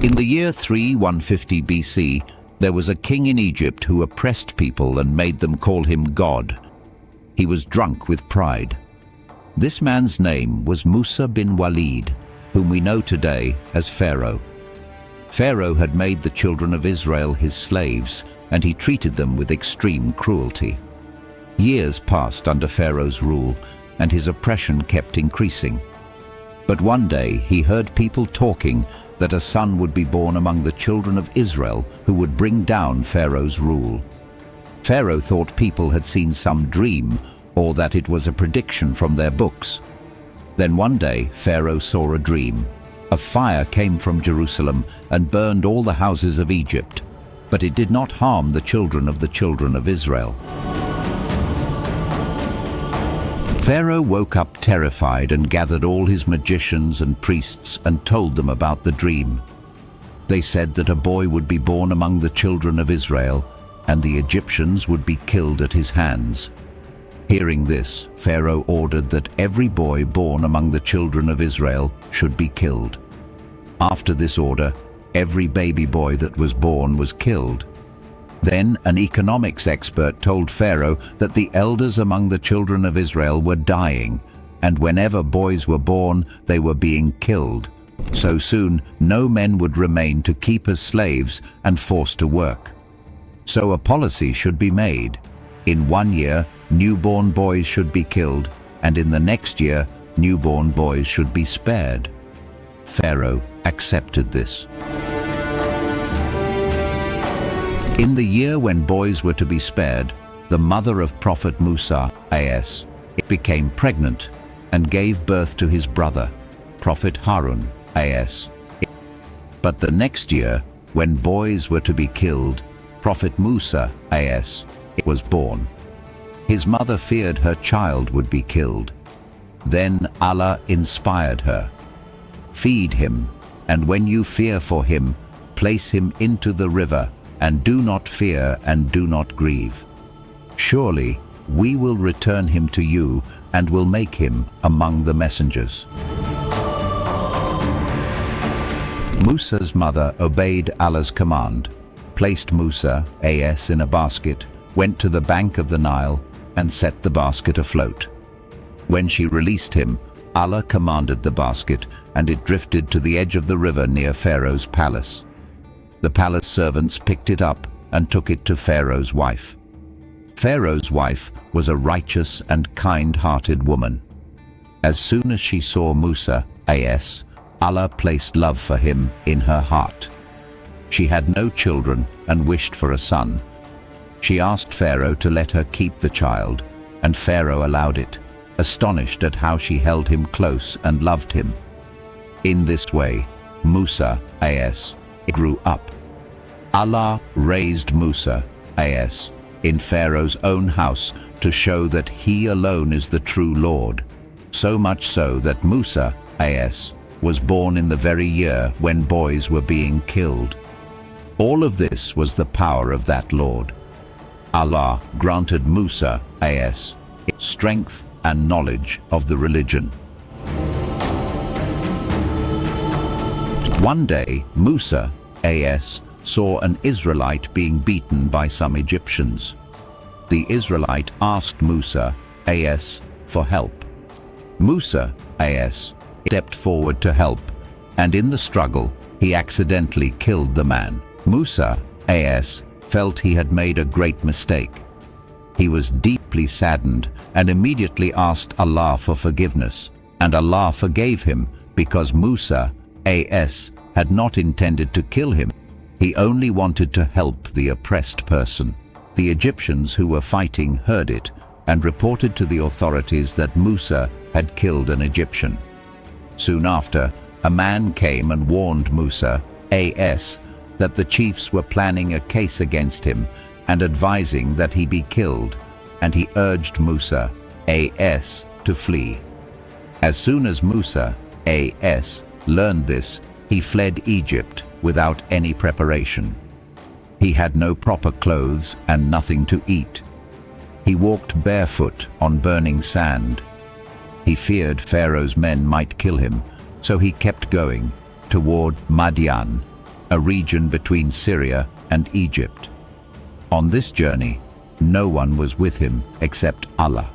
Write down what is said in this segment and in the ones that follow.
In the year 3150 BC, there was a king in Egypt who oppressed people and made them call him God. He was drunk with pride. This man's name was Musa bin Walid, whom we know today as Pharaoh. Pharaoh had made the children of Israel his slaves, and he treated them with extreme cruelty. Years passed under Pharaoh's rule, and his oppression kept increasing. But one day he heard people talking that a son would be born among the children of Israel who would bring down Pharaoh's rule. Pharaoh thought people had seen some dream, or that it was a prediction from their books. Then one day Pharaoh saw a dream. A fire came from Jerusalem and burned all the houses of Egypt, but it did not harm the children of Israel. Pharaoh woke up terrified and gathered all his magicians and priests and told them about the dream. They said that a boy would be born among the children of Israel, and the Egyptians would be killed at his hands. Hearing this, Pharaoh ordered that every boy born among the children of Israel should be killed. After this order, every baby boy that was born was killed. Then an economics expert told Pharaoh that the elders among the children of Israel were dying, and whenever boys were born, they were being killed. So soon, no men would remain to keep as slaves and forced to work. So a policy should be made. In 1 year, newborn boys should be killed, and in the next year, newborn boys should be spared. Pharaoh accepted this. In the year when boys were to be spared, the mother of Prophet Musa, a.s., became pregnant and gave birth to his brother, Prophet Harun, a.s. But the next year, when boys were to be killed, Prophet Musa, a.s., was born. His mother feared her child would be killed. Then Allah inspired her. Feed him, and when you fear for him, place him into the river, and do not fear and do not grieve. Surely we will return him to you and will make him among the messengers. Musa's mother obeyed Allah's command, placed Musa, a.s., in a basket, went to the bank of the Nile, and set the basket afloat. When she released him, Allah commanded the basket, and it drifted to the edge of the river near Pharaoh's palace. The palace servants picked it up and took it to Pharaoh's wife. Pharaoh's wife was a righteous and kind-hearted woman. As soon as she saw Musa, a.s., Allah placed love for him in her heart. She had no children and wished for a son. She asked Pharaoh to let her keep the child, and Pharaoh allowed it, astonished at how she held him close and loved him. In this way, Musa, a.s., grew up. Allah raised Musa, a.s., in Pharaoh's own house to show that he alone is the true Lord, so much so that Musa, a.s., was born in the very year when boys were being killed. All of this was the power of that Lord. Allah granted Musa, a.s., strength and knowledge of the religion. One day, Musa, a.s., saw an Israelite being beaten by some Egyptians. The Israelite asked Musa, a.s., for help. Musa, a.s., stepped forward to help, and in the struggle, he accidentally killed the man. Musa, a.s., felt he had made a great mistake. He was deeply saddened and immediately asked Allah for forgiveness, and Allah forgave him because Musa, a.s., had not intended to kill him. He only wanted to help the oppressed person. The Egyptians who were fighting heard it and reported to the authorities that Musa had killed an Egyptian. Soon after, a man came and warned Musa, a.s., that the chiefs were planning a case against him and advising that he be killed, and he urged Musa, a.s., to flee. As soon as Musa, a.s., learned this, he fled Egypt without any preparation. He had no proper clothes and nothing to eat. He walked barefoot on burning sand. He feared Pharaoh's men might kill him, so he kept going toward Madian. a region between Syria and Egypt. On this journey, no one was with him except Allah.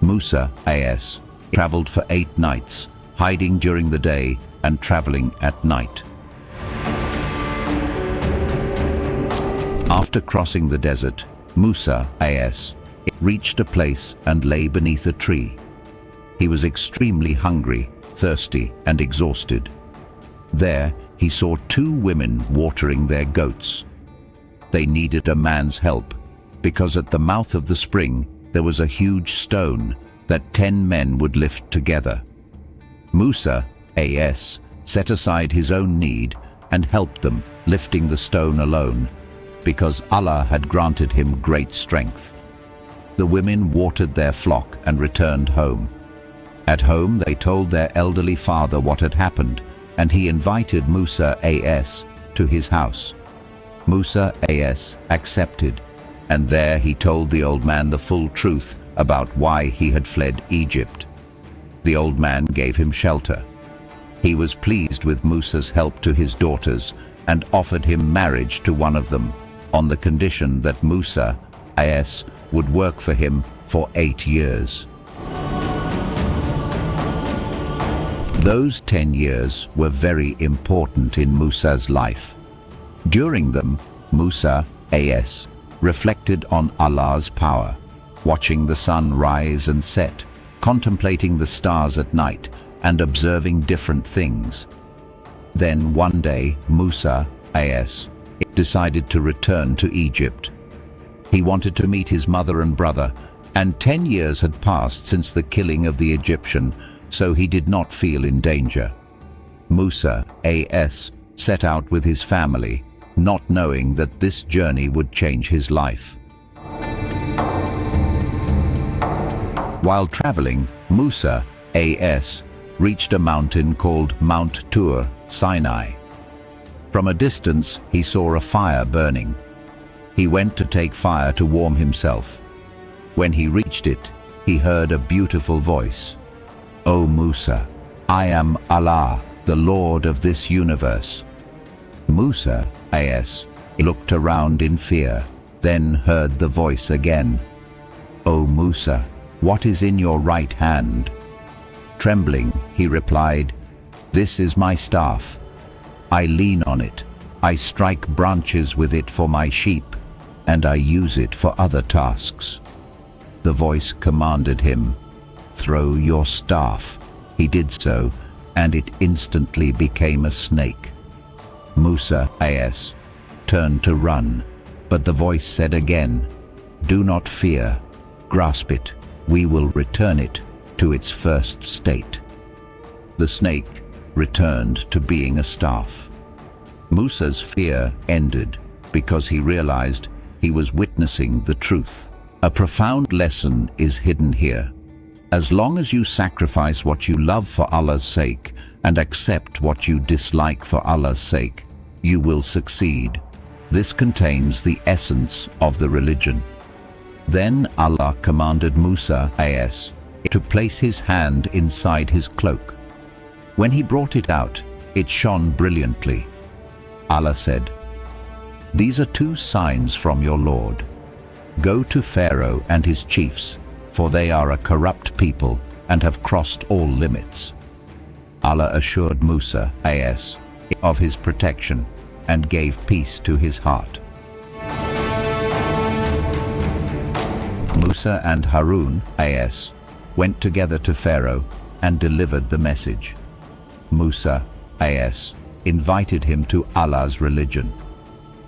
Musa a.s. traveled for 8 nights, hiding during the day and traveling at night. After crossing the desert, Musa a.s. reached a place and lay beneath a tree. He was extremely hungry, thirsty, and exhausted. There, he saw 2 women watering their goats. They needed a man's help, because at the mouth of the spring there was a huge stone that 10 men would lift together. Musa a.s. set aside his own need and helped them, lifting the stone alone, because Allah had granted him great strength. The women watered their flock and returned home. At home they told their elderly father what had happened, and he invited Musa a.s. to his house. Musa a.s. accepted, and there he told the old man the full truth about why he had fled Egypt. The old man gave him shelter. He was pleased with Musa's help to his daughters and offered him marriage to one of them, on the condition that Musa a.s. would work for him for 8 years. Those 10 years were very important in Musa's life. During them, Musa a.s. reflected on Allah's power, watching the sun rise and set, contemplating the stars at night, and observing different things. Then one day, Musa a.s. decided to return to Egypt. He wanted to meet his mother and brother, and 10 years had passed since the killing of the Egyptian, so he did not feel in danger. Musa a.s. set out with his family, not knowing that this journey would change his life. While traveling, Musa a.s. reached a mountain called Mount Tur, Sinai. From a distance, he saw a fire burning. He went to take fire to warm himself. When he reached it, he heard a beautiful voice. "O Musa, I am Allah, the Lord of this universe." Musa a.s. looked around in fear, then heard the voice again. "O Musa, what is in your right hand?" Trembling, he replied, "This is my staff. I lean on it, I strike branches with it for my sheep, and I use it for other tasks." The voice commanded him, "Throw your staff." He did so, and it instantly became a snake. Musa a.s. turned to run, but the voice said again, "Do not fear. Grasp it. We will return it to its first state." The snake returned to being a staff. Musa's fear ended because he realized he was witnessing the truth. A profound lesson is hidden here. As long as you sacrifice what you love for Allah's sake and accept what you dislike for Allah's sake, you will succeed. This contains the essence of the religion. Then Allah commanded Musa a.s. to place his hand inside his cloak. When he brought it out, it shone brilliantly. Allah said, "These are 2 signs from your Lord. Go to Pharaoh and his chiefs, for they are a corrupt people and have crossed all limits." Allah assured Musa a.s. of his protection and gave peace to his heart. Musa and Harun a.s. went together to Pharaoh and delivered the message. Musa a.s. invited him to Allah's religion.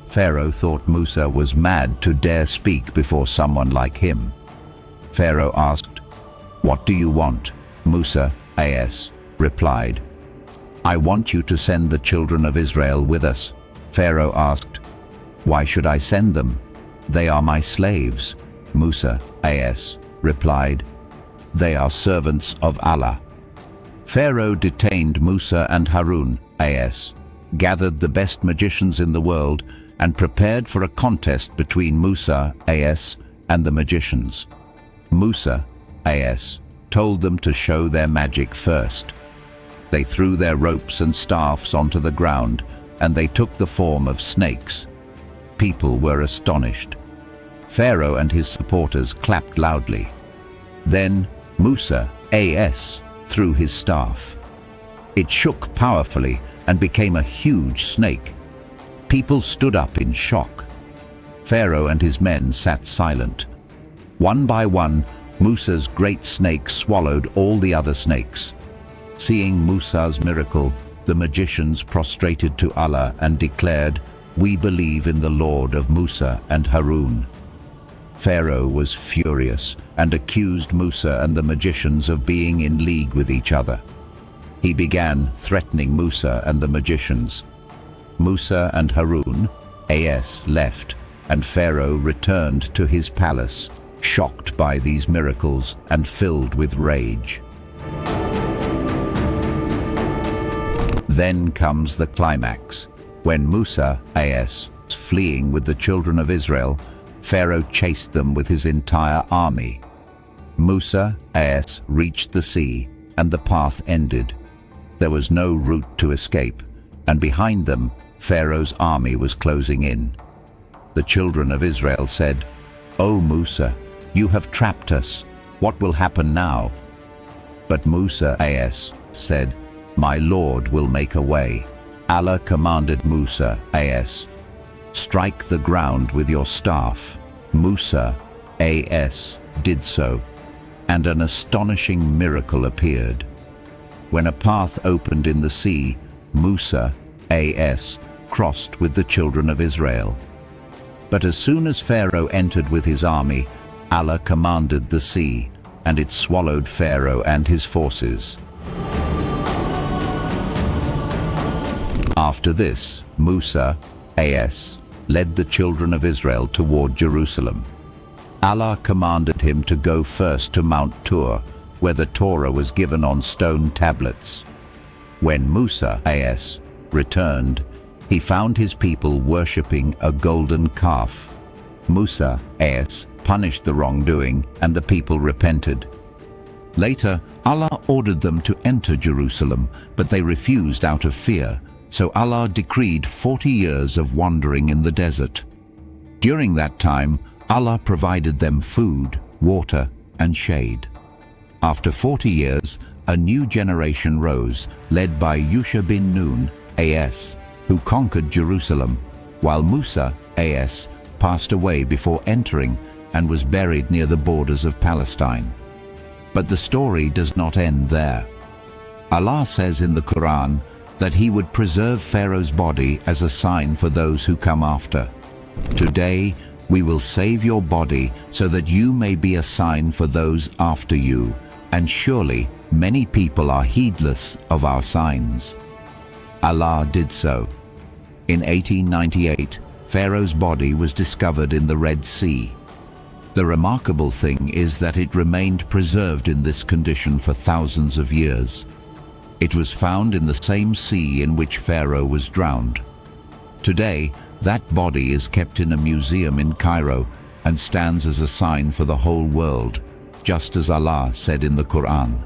Pharaoh thought Musa was mad to dare speak before someone like him. Pharaoh asked, "What do you want?" Musa a.s. replied, "I want you to send the children of Israel with us." Pharaoh asked, "Why should I send them? They are my slaves." Musa a.s. replied, "They are servants of Allah." Pharaoh detained Musa and Harun a.s., gathered the best magicians in the world, and prepared for a contest between Musa a.s. and the magicians. Musa a.s. told them to show their magic first. They threw their ropes and staffs onto the ground, and they took the form of snakes. People were astonished. Pharaoh and his supporters clapped loudly. Then Musa, AS, threw his staff. It shook powerfully and became a huge snake. People stood up in shock. Pharaoh and his men sat silent. One by one, Musa's great snake swallowed all the other snakes. Seeing Musa's miracle, the magicians prostrated to Allah and declared, "We believe in the Lord of Musa and Harun." Pharaoh was furious and accused Musa and the magicians of being in league with each other. He began threatening Musa and the magicians. Musa and Harun, AS, left, and Pharaoh returned to his palace, shocked by these miracles and filled with rage. Then comes the climax. When Musa, AS, was fleeing with the children of Israel, Pharaoh chased them with his entire army. Musa, AS, reached the sea, and the path ended. There was no route to escape, and behind them, Pharaoh's army was closing in. The children of Israel said, "O Musa, you have trapped us. What will happen now?" But Musa, AS, said, "My Lord will make a way." Allah commanded Musa, AS, "Strike the ground with your staff." Musa, AS, did so, and an astonishing miracle appeared. When a path opened in the sea, Musa, AS, crossed with the children of Israel. But as soon as Pharaoh entered with his army, Allah commanded the sea, and it swallowed Pharaoh and his forces. After this, Musa, AS, led the children of Israel toward Jerusalem. Allah commanded him to go first to Mount Tur, where the Torah was given on stone tablets. When Musa, AS, returned, he found his people worshipping a golden calf. Musa, AS, punished the wrongdoing, and the people repented. Later, Allah ordered them to enter Jerusalem, but they refused out of fear. So Allah decreed 40 years of wandering in the desert. During that time, Allah provided them food, water, and shade. After 40 years, a new generation rose, led by Yusha bin Nun, AS, who conquered Jerusalem, while Musa, AS, passed away before entering and was buried near the borders of Palestine. But the story does not end there. Allah says in the Quran that He would preserve Pharaoh's body as a sign for those who come after. Today, we will save your body so that you may be a sign for those after you, and surely many people are heedless of our signs. Allah did so. In 1898, Pharaoh's body was discovered in the Red Sea. The remarkable thing is that it remained preserved in this condition for thousands of years. It was found in the same sea in which Pharaoh was drowned. Today, that body is kept in a museum in Cairo and stands as a sign for the whole world, just as Allah said in the Quran.